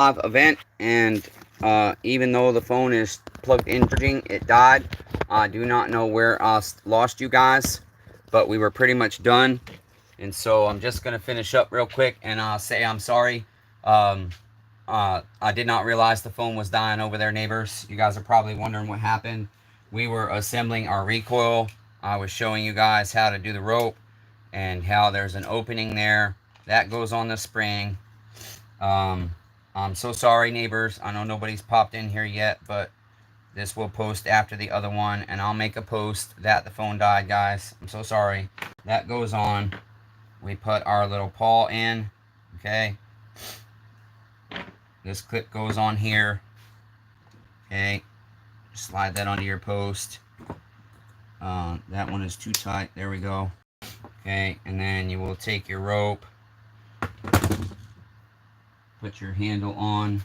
live event, and even though the phone is plugged in charging, it died. I do not know where I lost you guys, but we were pretty much done. And so I'm just going to finish up real quick and say I'm sorry. Um, I did not realize the phone was dying over there, neighbors. You guys are probably wondering what happened. We were assembling our recoil. I was showing you guys how to do the rope and how there's an opening there. That goes on the spring. I'm so sorry, neighbors. I know nobody's popped in here yet, but this will post after the other one, and I'll make a post that the phone died, guys. I'm so sorry. That goes on. We put our little paw in, okay? This clip goes on here, okay? Slide that onto your post. That one is too tight. There we go. Okay, and then you will take your rope, put your handle on.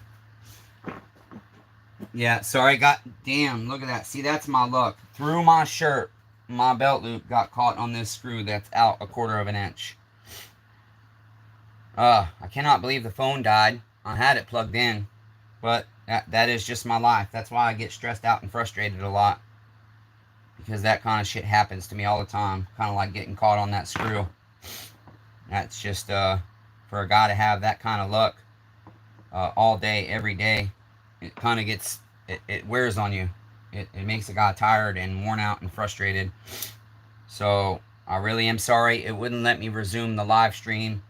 Yeah, sorry, damn, look at that. See, that's my luck. Through my shirt, my belt loop got caught on this screw that's out 1/4 of an inch. I cannot believe the phone died. I had it plugged in, but that is just my life. That's why I get stressed out and frustrated a lot, because that kind of shit happens to me all the time. Kind of like getting caught on that screw. That's just, for a guy to have that kind of luck all day, every day, it kind of gets, it wears on you. It makes a guy tired and worn out and frustrated. So I really am sorry. It wouldn't let me resume the live stream,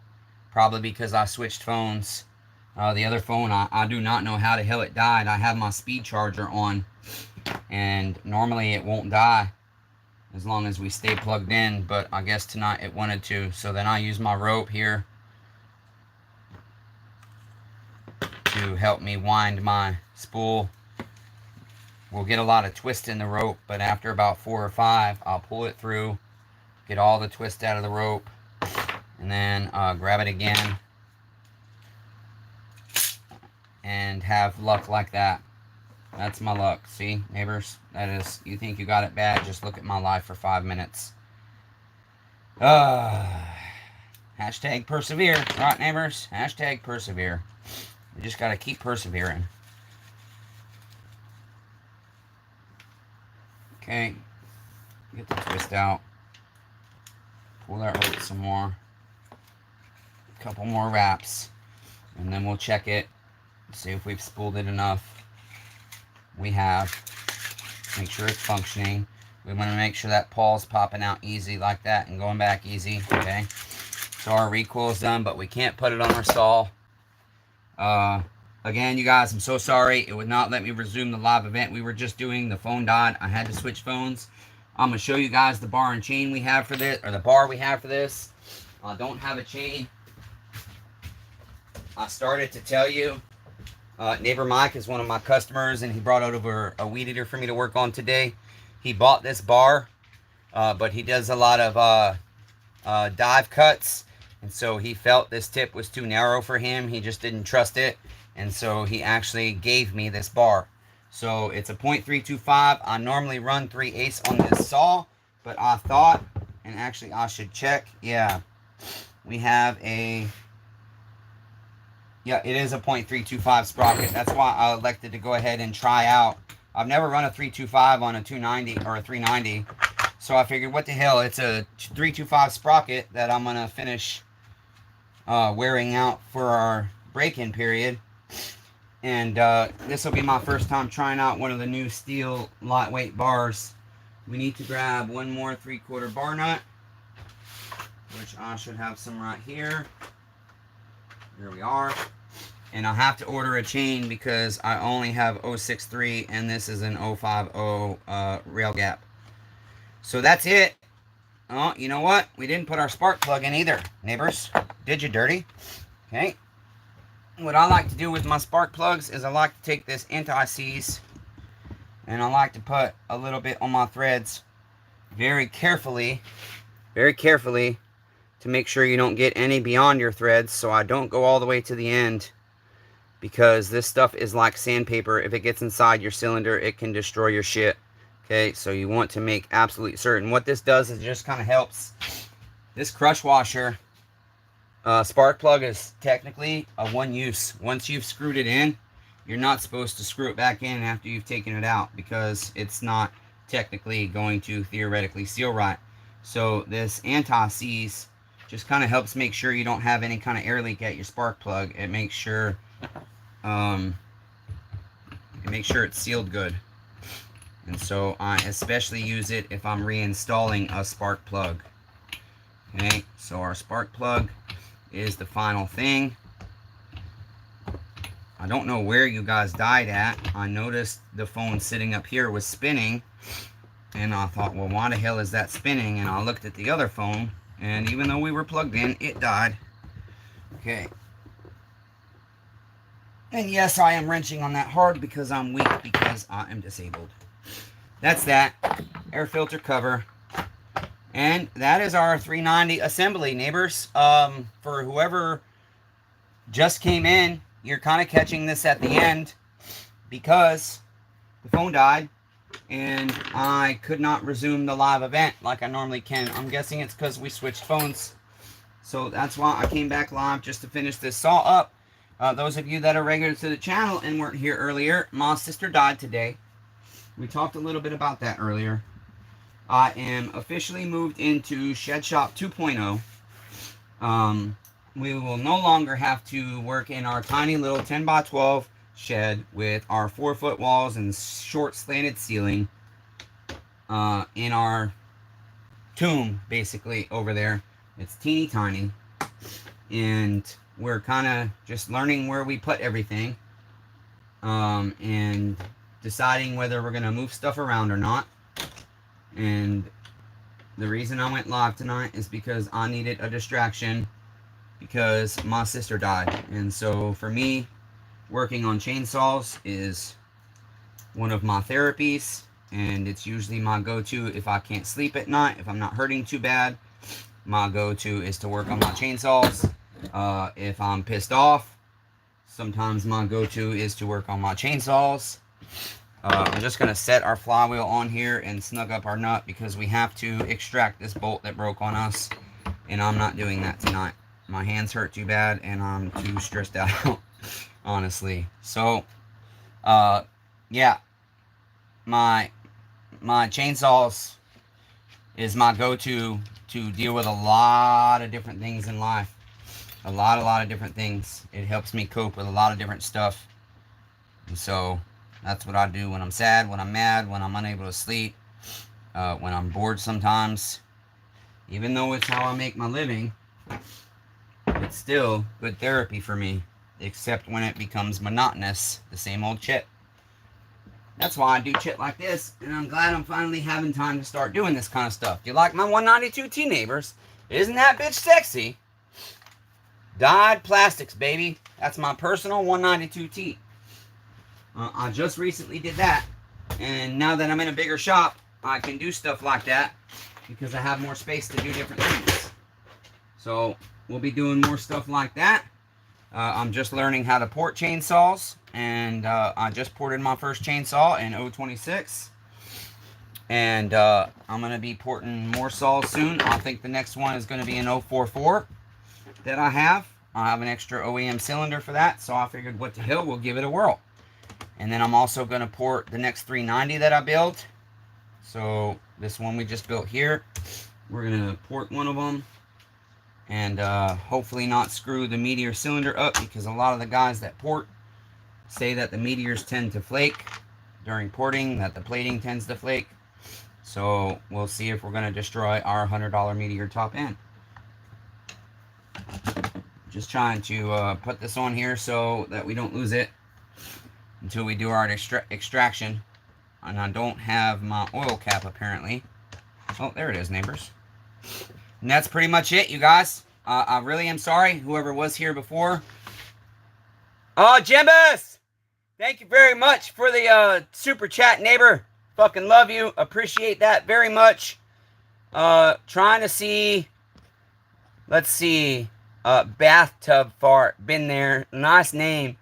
probably because I switched phones. The other phone, I do not know how the hell it died. I have my speed charger on, and normally it won't die as long as we stay plugged in, but I guess tonight it wanted to. So then I use my rope here to help me wind my spool. We'll get a lot of twist in the rope, but after about 4 or 5, I'll pull it through, get all the twist out of the rope, and then grab it again and have luck like that. That's my luck. See, neighbors? That is, you think you got it bad, just look at my life for 5 minutes. Hashtag persevere. Right, neighbors? Hashtag persevere. We just got to keep persevering. Okay. Get the twist out. Pull that rope some more. A couple more wraps. And then we'll check it. See if we've spooled it enough. We have. Make sure it's functioning. We want to make sure that paw's popping out easy like that and going back easy. Okay. So our recoil is done, but we can't put it on our saw. Again, you guys, I'm so sorry. It would not let me resume the live event. We were just doing, the phone died. I had to switch phones. I'm going to show you guys the bar and chain we have for this, or the bar we have for this. I don't have a chain. I started to tell you, neighbor Mike is one of my customers, and he brought over a weed eater for me to work on today. He bought this bar, but he does a lot of dive cuts, and so he felt this tip was too narrow for him. He just didn't trust it, and so he actually gave me this bar. So it's a .325. I normally run 3/8 on this saw, but I thought, and actually I should check, yeah, we have a, yeah, it is a .325 sprocket. That's why I elected to go ahead and try out. I've never run a 325 on a 290 or a 390. So I figured, what the hell, it's a 325 sprocket that I'm going to finish wearing out for our break-in period. And this will be my first time trying out one of the new steel lightweight bars. We need to grab one more 3/4 bar nut, which I should have some right here. Here we are. And I'll have to order a chain because I only have 063 and this is an 050 rail gap. So that's it. Oh, you know what? We didn't put our spark plug in either, neighbors. Did you dirty? Okay. What I like to do with my spark plugs is I like to take this anti-seize and I like to put a little bit on my threads very carefully to make sure you don't get any beyond your threads, so I don't go all the way to the end, because this stuff is like sandpaper. If it gets inside your cylinder, it can destroy your shit. Okay, so you want to make absolutely certain. What this does is just kind of helps. This crush washer Spark plug is technically a one use. Once you've screwed it in, you're not supposed to screw it back in after you've taken it out, because it's not technically going to theoretically seal right. So this anti-seize just kind of helps make sure you don't have any kind of air leak at your spark plug. It makes sure it's sealed good. And so I especially use it if I'm reinstalling a spark plug. Okay, so our spark plug is the final thing. I don't know where you guys died at. I noticed the phone sitting up here was spinning, and I thought, well, why the hell is that spinning? And I looked at the other phone, and even though we were plugged in, it died. Okay. And yes, I am wrenching on that hard because I'm weak, because I am disabled. That's that. Air filter cover. And that is our 390 assembly, neighbors. For whoever just came in, you're kind of catching this at the end because the phone died and I could not resume the live event like I normally can. I'm guessing it's because we switched phones. So that's why I came back live, just to finish this saw up. Those of you that are regular to the channel and weren't here earlier, my sister died today. We talked a little bit about that earlier. I am officially moved into Shed Shop 2.0. We will no longer have to work in our tiny little 10 by 12 shed with our 4-foot walls and short slanted ceiling in our tomb, basically, over there. It's teeny tiny, and we're kind of just learning where we put everything and deciding whether we're going to move stuff around or not. And the reason I went live tonight is because I needed a distraction, because my sister died. And so for me, working on chainsaws is one of my therapies, and it's usually my go-to if I can't sleep at night. If I'm not hurting too bad, my go-to is to work on my chainsaws. If I'm pissed off, sometimes my go-to is to work on my chainsaws. I'm just going to set our flywheel on here and snug up our nut, because we have to extract this bolt that broke on us, and I'm not doing that tonight. My hands hurt too bad, and I'm too stressed out, honestly. So, yeah, my chainsaws is my go-to to deal with a lot of different things in life. A lot of different things. It helps me cope with a lot of different stuff. And so that's what I do when I'm sad, when I'm mad, when I'm unable to sleep, when I'm bored sometimes. Even though it's how I make my living, it's still good therapy for me, except when it becomes monotonous, the same old shit. That's why I do shit like this, and I'm glad I'm finally having time to start doing this kind of stuff. Do you like my 192T, neighbors? Isn't that bitch sexy? Dyed plastics, baby. That's my personal 192T. I just recently did that, and now that I'm in a bigger shop, I can do stuff like that because I have more space to do different things. So we'll be doing more stuff like that. I'm just learning how to port chainsaws, and I just ported my first chainsaw in 026, and I'm going to be porting more saws soon. I think the next one is going to be an 044 that I have. I have an extra OEM cylinder for that, so I figured, what the hell, we'll give it a whirl. And then I'm also going to port the next 390 that I built. So this one we just built here, we're going to port one of them, and hopefully not screw the meteor cylinder up, because a lot of the guys that port say that the meteors tend to flake during porting, that the plating tends to flake. So we'll see if we're going to destroy our $100 meteor top end. Just trying to put this on here so that we don't lose it until we do our extraction. And I don't have my oil cap, apparently. Oh, there it is, neighbors. And that's pretty much it, you guys. I really am sorry, whoever was here before. Oh, Jimbus! Thank you very much for the super chat, neighbor. Fucking love you. Appreciate that very much. Trying to see... Let's see. Bathtub fart. Been there. Nice name.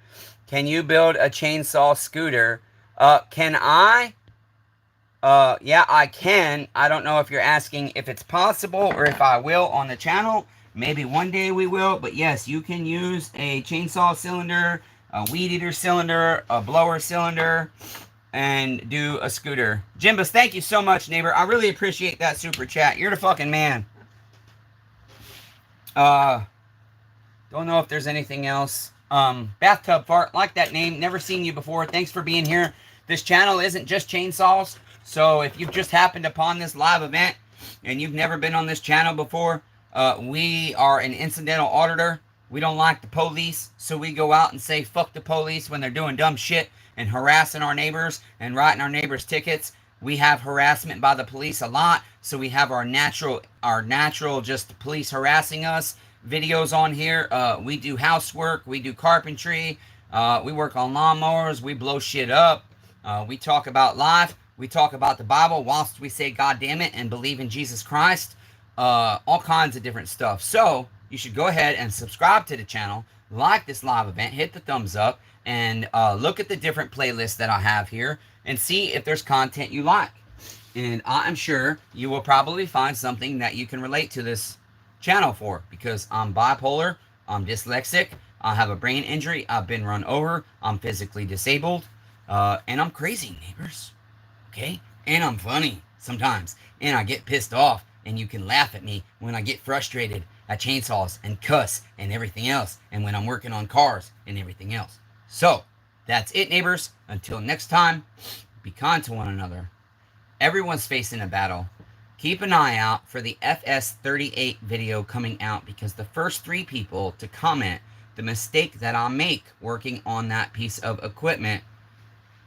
Can you build a chainsaw scooter? Can I? Yeah, I can. I don't know if you're asking if it's possible or if I will on the channel. Maybe one day we will, but yes, you can use a chainsaw cylinder, a weed eater cylinder, a blower cylinder, and do a scooter. Jimbus, thank you so much, neighbor. I really appreciate that super chat. You're the fucking man. Don't know if there's anything else. Bathtub Fart, like that name. Never seen you before. Thanks for being here. This channel isn't just chainsaws. So if you've just happened upon this live event and you've never been on this channel before, we are an incidental auditor. We don't like the police, so we go out and say fuck the police when they're doing dumb shit and harassing our neighbors and writing our neighbors tickets. We have harassment by the police a lot, so we have our natural just police harassing us videos on here. We do housework, we do carpentry, we work on lawnmowers, we blow shit up, we talk about life, we talk about the Bible whilst we say God damn it and believe in Jesus Christ, all kinds of different stuff. So you should go ahead and subscribe to the channel, like this live event, hit the thumbs up, and look at the different playlists that I have here and see if there's content you like. And I'm sure you will probably find something that you can relate to this channel for, because I'm bipolar, I'm dyslexic, I have a brain injury, I've been run over, I'm physically disabled, and I'm crazy, neighbors. Okay? And I'm funny sometimes, and I get pissed off, and you can laugh at me when I get frustrated at chainsaws and cuss and everything else, and when I'm working on cars and everything else. So that's it, neighbors. Until next time, be kind to one another. Everyone's facing a battle. Keep an eye out for the FS38 video coming out, because the first 3 people to comment the mistake that I make working on that piece of equipment,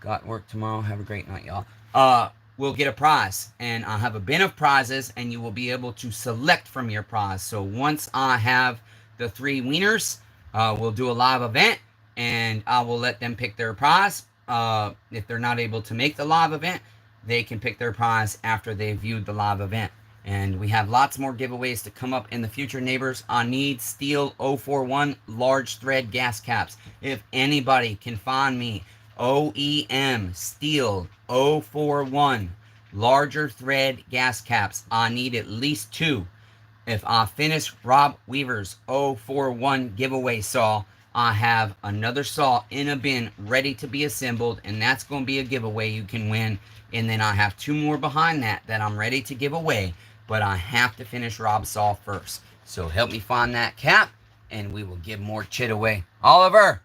got work tomorrow, have a great night, y'all, will get a prize. And I have a bin of prizes, and you will be able to select from your prize. So once I have the 3 winners, we'll do a live event, and I will let them pick their prize. If they're not able to make the live event, they can pick their prize after they've viewed the live event. And we have lots more giveaways to come up in the future, neighbors. I need steel 041 large thread gas caps. If anybody can find me OEM steel 041 larger thread gas caps, I need at least 2. If I finish Rob Weaver's 041 giveaway saw, I have another saw in a bin ready to be assembled, and that's going to be a giveaway you can win. And then I have 2 more behind that I'm ready to give away, but I have to finish Rob's saw first. So help me find that cap, and we will give more chit away. Oliver!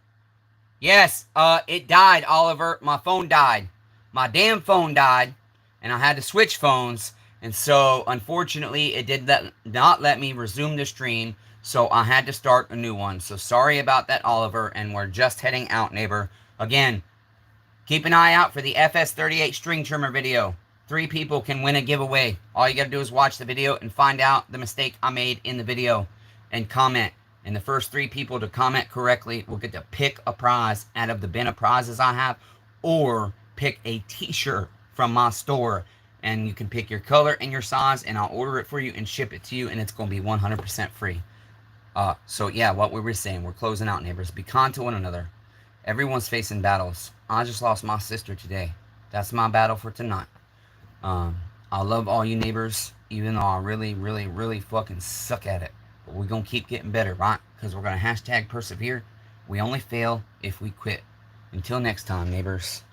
Yes, it died, Oliver. My phone died. My damn phone died, and I had to switch phones, and so, unfortunately, it did not let me resume the stream, so I had to start a new one. So sorry about that, Oliver, and we're just heading out, neighbor. Again, keep an eye out for the FS38 string trimmer video. 3 people can win a giveaway. All you gotta do is watch the video and find out the mistake I made in the video and comment. And the first 3 people to comment correctly will get to pick a prize out of the bin of prizes I have, or pick a t-shirt from my store. And you can pick your color and your size, and I'll order it for you and ship it to you, and it's going to be 100% free. So yeah, what we were saying, we're closing out, neighbors. Be kind to one another. Everyone's facing battles. I just lost my sister today. That's my battle for tonight. I love all you neighbors, even though I really, really, really fucking suck at it. But we're going to keep getting better, right? Because we're going to hashtag persevere. We only fail if we quit. Until next time, neighbors.